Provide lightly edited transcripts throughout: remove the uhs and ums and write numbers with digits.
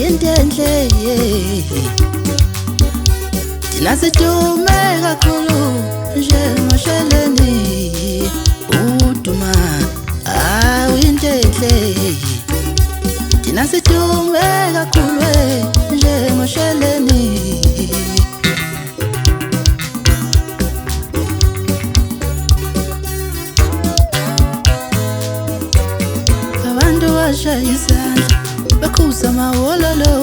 into enhle thina sidume kakhulu njengosheleni uduma into enhle thina sidume kakhulu njengosheleni abantu washaya isandla bakhuza amawololo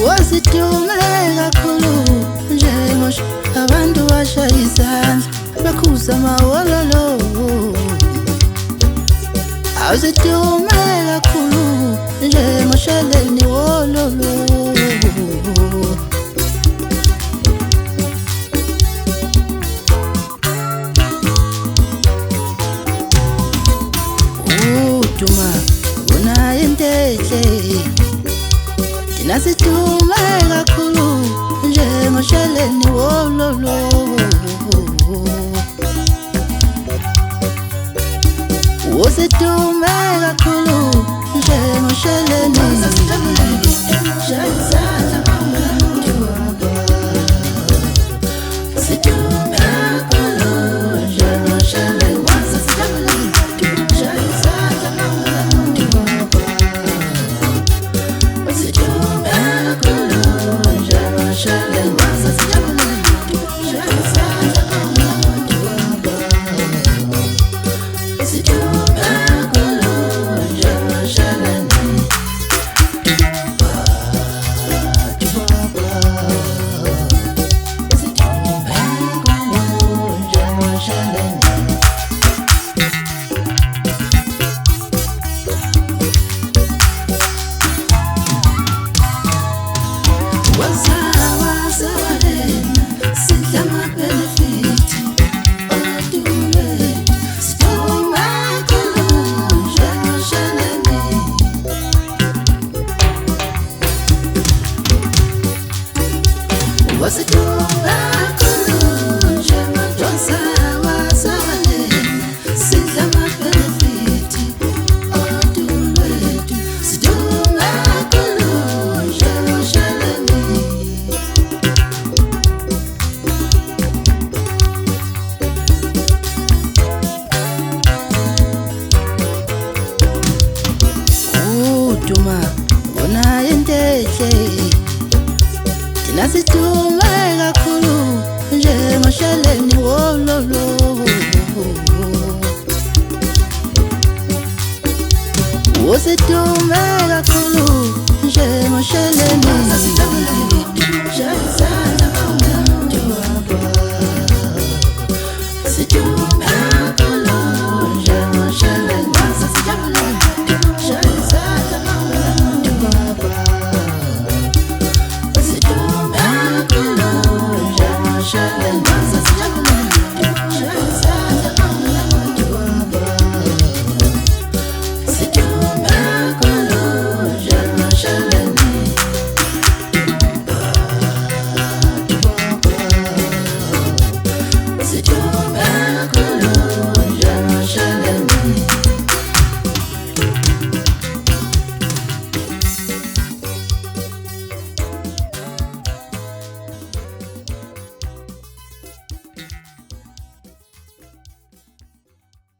wasidume kakhulu njengosha abantu washaya isandla bakhuza amawololo awusidume kakhulu njengosheleni wololo uduma una into enhle thina sidume kakhulu njengosheleni wololo usidume kakhulu njengosheleni uduma una into enhle thina sidume kakhulu njengosheleni wololo usidume kakhulu njengosheleni Shut